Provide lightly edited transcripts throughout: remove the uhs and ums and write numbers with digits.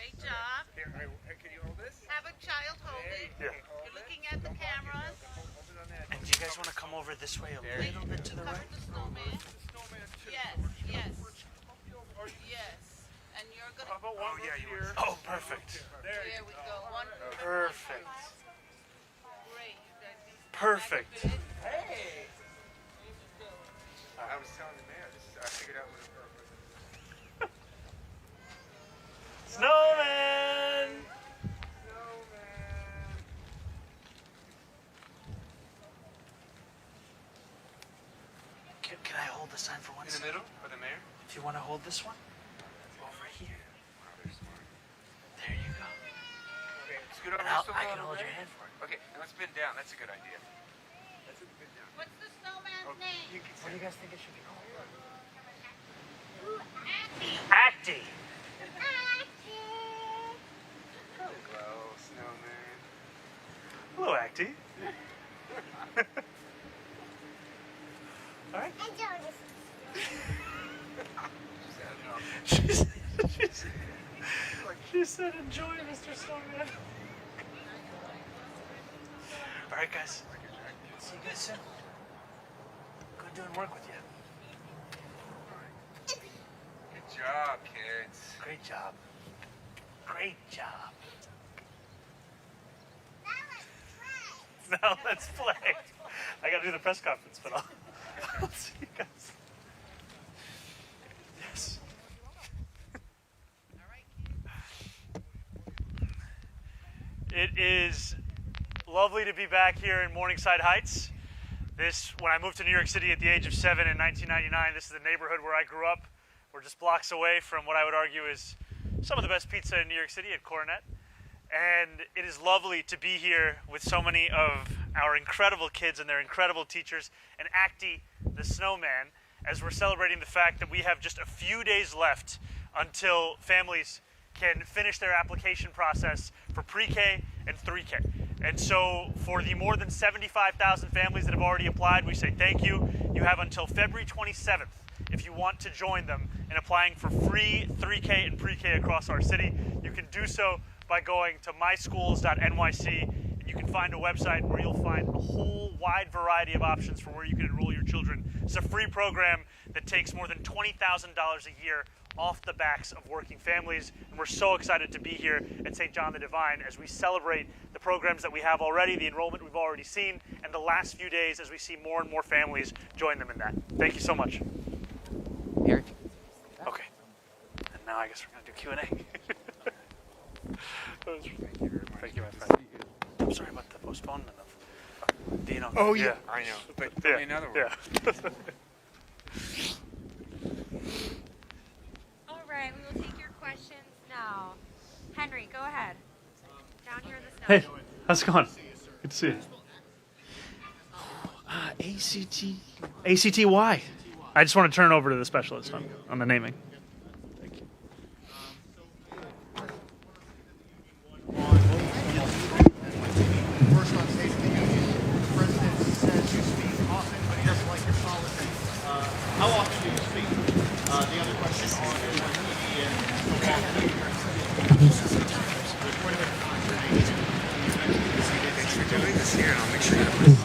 Great job. Here, can you hold this? Have a child hold it. Yeah. You're looking at the cameras. Hold it on that. And do you guys want to come over this way a little bit to the Cover right? the snowman. Snowman too. Yes, yes. Yes. And you're How gonna. about one here? Oh, perfect. There we go. One. Perfect. Great. You guys need to Perfect. back a bit. Hey! I was telling the mayor, I figured out what it was. Snowman! Can I hold the sign for one In the second? middle for the mayor? If you want to hold this one, over here. There you go. Okay, scoot over And just a I can little hold bit. your hand for it. Okay, now let's bend down. That's a good idea. That's a bend down. What's the snowman's name? You can What do you guys think it should be called? Acty. Acty. Hello, Snowman. Hello, Acty. All right. She said, enjoy, Mr. Snowman. All right, guys. See you guys soon. Good doing work with you. Good job, kids. Great job. Great job. Now let's play. I gotta do the press conference, but I'll see you guys. Yes. It is lovely to be back here in Morningside Heights. When I moved to New York City at the age of 7 in 1999, this is the neighborhood where I grew up. We're just blocks away from what I would argue is some of the best pizza in New York City at Coronet. And it is lovely to be here with so many of our incredible kids and their incredible teachers, and Acty, the snowman, as we're celebrating the fact that we have just a few days left until families can finish their application process for pre-K and 3K. And so for the more than 75,000 families that have already applied, we say thank you. You have until February 27th if you want to join them in applying for free 3K and pre-K across our city. You can do so by going to myschools.nyc, and you can find a website where you'll find a whole wide variety of options for where you can enroll your children. It's a free program that takes more than $20,000 a year off the backs of working families, and we're so excited to be here at St. John the Divine as we celebrate the programs that we have already, the enrollment we've already seen, and the last few days as we see more and more families join them in that. Thank you so much. Eric? Okay. And now I guess we're going to do Q&A. Thank you, my friend. I'm sorry about the postponement of Dino. Oh, yeah. I know. But tell me another one. Yeah. All right, we will take your questions now. Henry, go ahead. Down here in the snow. Hey, how's it going? Good to see you. ACTY. I just want to turn it over to the specialist on the naming. Thank you. First on State of the Union, the President says you speak often, but he doesn't like your politics. How often do you speak? The other question on TV and Thanks for doing this here, and I'll make sure you put it on.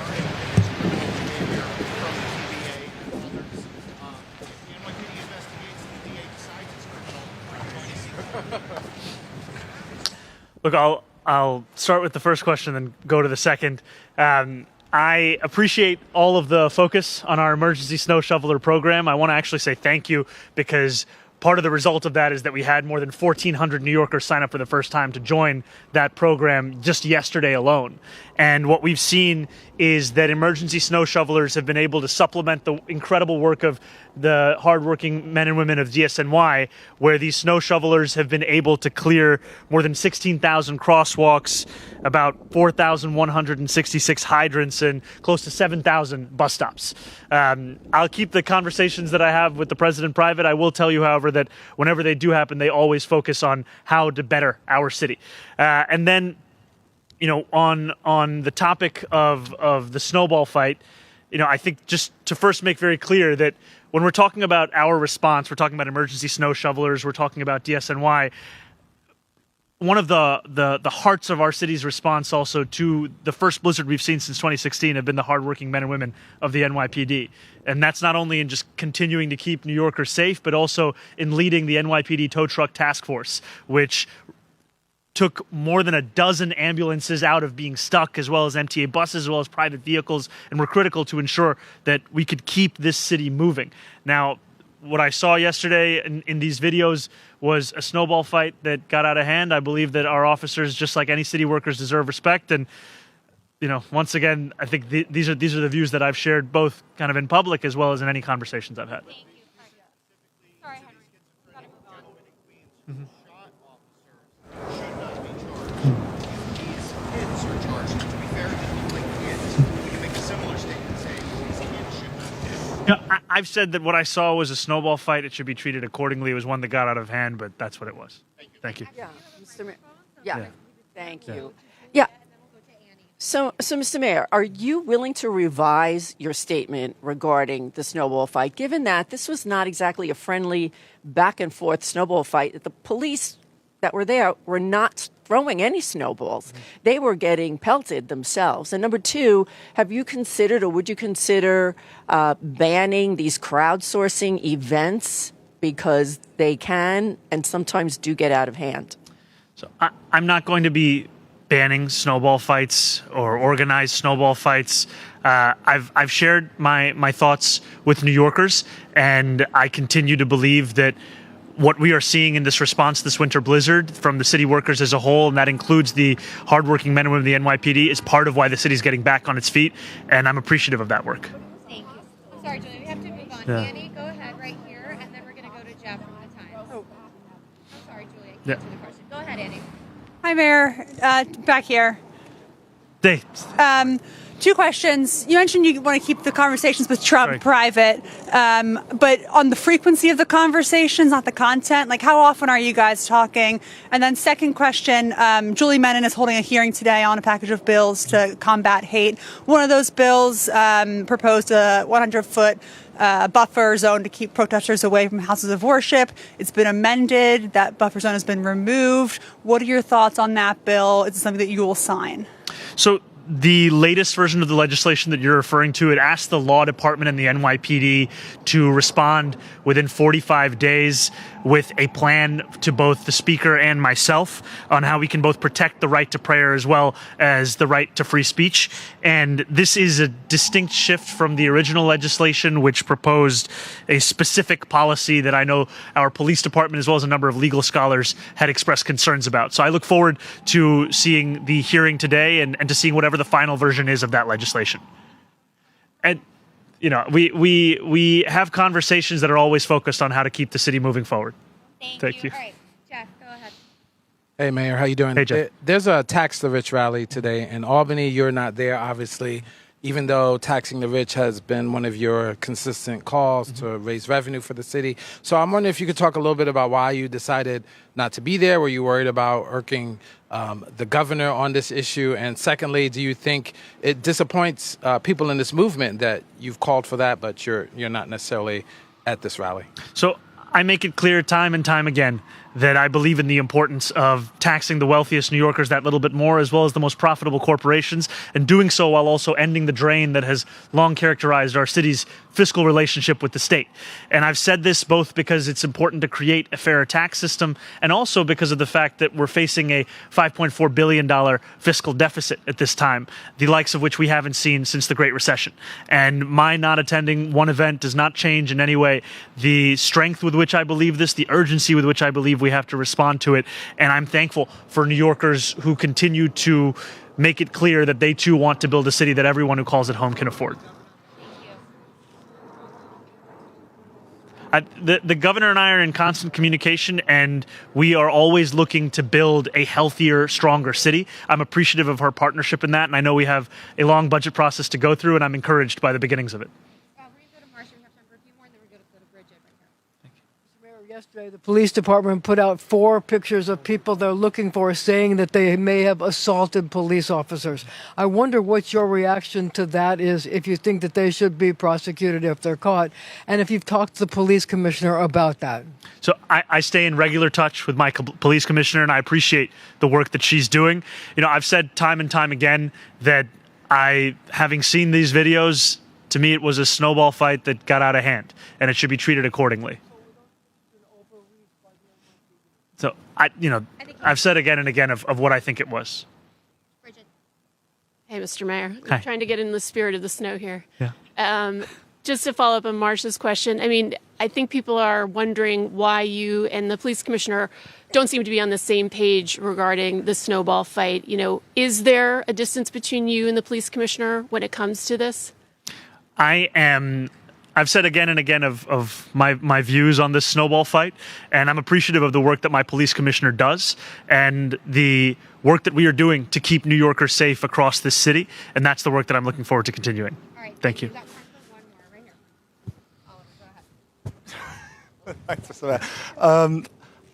Look, I'll start with the first question, then go to the second. I appreciate all of the focus on our emergency snow shoveler program. I want to actually say thank you, because part of the result of that is that we had more than 1,400 New Yorkers sign up for the first time to join that program just yesterday alone. And what we've seen is that emergency snow shovelers have been able to supplement the incredible work of the hardworking men and women of DSNY, where these snow shovelers have been able to clear more than 16,000 crosswalks, about 4,166 hydrants, and close to 7,000 bus stops. I'll keep the conversations that I have with the president private. I will tell you, however, that whenever they do happen, they always focus on how to better our city. And then, you know, on the topic of the Snowball fight, you know, I think just to first make very clear that when we're talking about our response, we're talking about emergency snow shovelers, we're talking about DSNY. one of the hearts of our city's response also to the first blizzard we've seen since 2016 have been the hardworking men and women of the NYPD. And that's not only in just continuing to keep New Yorkers safe, but also in leading the NYPD tow truck task force, which took more than a dozen ambulances out of being stuck, as well as MTA buses, as well as private vehicles, and were critical to ensure that we could keep this city moving. Now, what I saw yesterday in these videos was a snowball fight that got out of hand. I believe that our officers, just like any city workers, deserve respect. And, you know, once again, I think these are the views that I've shared both kind of in public as well as in any conversations I've had. Thank you. Sorry, Henry. Gotta move on. Should not be charged. These kids are charged. To be fair to people like kids, we can make a similar statement saying these kids should not do. You know, I've said that what I saw was a snowball fight. It should be treated accordingly. It was one that got out of hand, but that's what it was. Thank you. Yeah, Mr. Mayor. Yeah, Yeah. thank you. Yeah. So, Mr. Mayor, are you willing to revise your statement regarding the snowball fight, given that this was not exactly a friendly back and forth snowball fight? The police that were there were not throwing any snowballs. They were getting pelted themselves. And number two, have you considered or would you consider banning these crowdsourcing events because they can and sometimes do get out of hand? So I'm not going to be banning snowball fights or organized snowball fights. I've shared my thoughts with New Yorkers, and I continue to believe that what we are seeing in this response to this winter blizzard from the city workers as a whole, and that includes the hardworking men and women of the NYPD, is part of why the city's getting back on its feet, and I'm appreciative of that work. Thank you. I'm sorry, Julie. We have to move on. Yeah. Annie, go ahead right here, and then we're going to go to Jeff from the Times. Oh. I'm sorry, Julie. I can't Yeah. answer the question. Go ahead, Annie. Hi, Mayor. Back here. Hey, Two questions. You mentioned you want to keep the conversations with Trump Right. private, but on the frequency of the conversations, not the content. Like, how often are you guys talking? And then second question, Julie Menon is holding a hearing today on a package of bills to combat hate. One of those bills proposed a 100-foot buffer zone to keep protesters away from houses of worship. It's been amended. That buffer zone has been removed. What are your thoughts on that bill? Is it something that you will sign? so the latest version of the legislation that you're referring to, it asked the law department and the NYPD to respond within 45 days with a plan to both the speaker and myself on how we can both protect the right to prayer as well as the right to free speech. And this is a distinct shift from the original legislation, which proposed a specific policy that I know our police department as well as a number of legal scholars had expressed concerns about. So I look forward to seeing the hearing today and to seeing whatever the final version is of that legislation. And you know, we have conversations that are always focused on how to keep the city moving forward. Thank you. All right, Jeff, go ahead. Hey, Mayor, how you doing? Hey, Jeff. There's a Tax the Rich rally today in Albany. You're not there, obviously, even though taxing the rich has been one of your consistent calls to raise revenue for the city. So I'm wondering if you could talk a little bit about why you decided not to be there. Were you worried about irking the governor on this issue? And secondly, do you think it disappoints people in this movement that you've called for that, but you're not necessarily at this rally? So I make it clear time and time again that I believe in the importance of taxing the wealthiest New Yorkers that little bit more, as well as the most profitable corporations, and doing so while also ending the drain that has long characterized our city's fiscal relationship with the state. And I've said this both because it's important to create a fairer tax system, and also because of the fact that we're facing a $5.4 billion fiscal deficit at this time, the likes of which we haven't seen since the Great Recession. And my not attending one event does not change in any way the strength with which I believe this, the urgency with which I believe we have to respond to it. And I'm thankful for New Yorkers who continue to make it clear that they too want to build a city that everyone who calls it home can afford. The governor and I are in constant communication, and we are always looking to build a healthier, stronger city. I'm appreciative of her partnership in that, and I know we have a long budget process to go through, and I'm encouraged by the beginnings of it. We're going to go to Marcia. We have time for a few more, and then we're going to go to Bridget right here. Mr. Mayor, Yesterday, the police department put out 4 pictures of people they're looking for, saying that they may have assaulted police officers. I wonder what your reaction to that is, if you think that they should be prosecuted if they're caught, and if you've talked to the police commissioner about that. So I stay in regular touch with my police commissioner, and I appreciate the work that she's doing. You know, I've said time and time again that having seen these videos, to me it was a snowball fight that got out of hand, and it should be treated accordingly. So, I've said again and again of what I think it was. Hey, Mr. Mayor. Hi. I'm trying to get in the spirit of the snow here. Yeah. Just to follow up on Marcia's question, I mean, I think people are wondering why you and the police commissioner don't seem to be on the same page regarding the snowball fight. You know, is there a distance between you and the police commissioner when it comes to this? I've said again and again of my views on this snowball fight, and I'm appreciative of the work that my police commissioner does and the work that we are doing to keep New Yorkers safe across this city, and that's the work that I'm looking forward to continuing. All right. Thank you. We've got time for one more right here. Oliver, go ahead. Thanks, Mr. Mayor.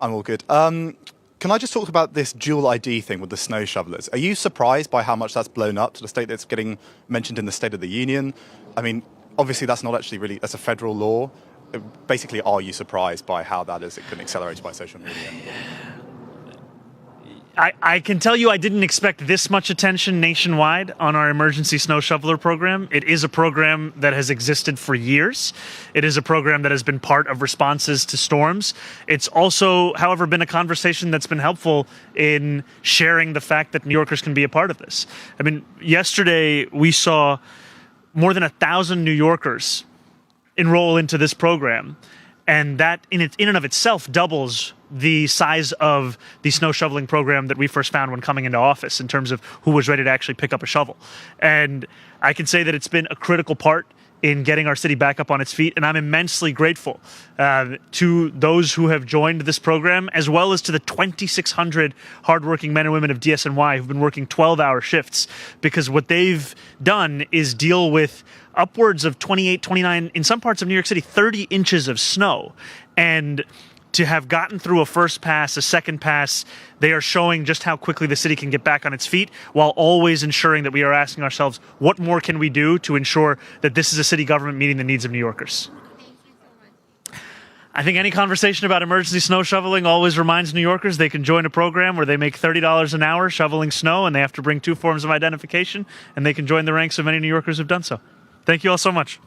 I'm all good. Can I just talk about this dual ID thing with the snow shovelers? Are you surprised by how much that's blown up to the state that's getting mentioned in the State of the Union? I mean, obviously that's not actually really, that's a federal law. Basically, are you surprised by how that is accelerated by social media? I can tell you I didn't expect this much attention nationwide on our emergency snow shoveler program. It is a program that has existed for years. It is a program that has been part of responses to storms. It's also, however, been a conversation that's been helpful in sharing the fact that New Yorkers can be a part of this. I mean, yesterday we saw more than 1,000 New Yorkers enroll into this program. And that in and of itself doubles the size of the snow shoveling program that we first found when coming into office in terms of who was ready to actually pick up a shovel. And I can say that it's been a critical part in getting our city back up on its feet. And I'm immensely grateful to those who have joined this program, as well as to the 2,600 hardworking men and women of DSNY who've been working 12-hour shifts, because what they've done is deal with upwards of 28, 29, in some parts of New York City, 30 inches of snow. And to have gotten through a first pass, a second pass, they are showing just how quickly the city can get back on its feet, while always ensuring that we are asking ourselves, what more can we do to ensure that this is a city government meeting the needs of New Yorkers? I think any conversation about emergency snow shoveling always reminds New Yorkers they can join a program where they make $30 an hour shoveling snow, and they have to bring 2 forms of identification, and they can join the ranks of many New Yorkers who've done so. Thank you all so much.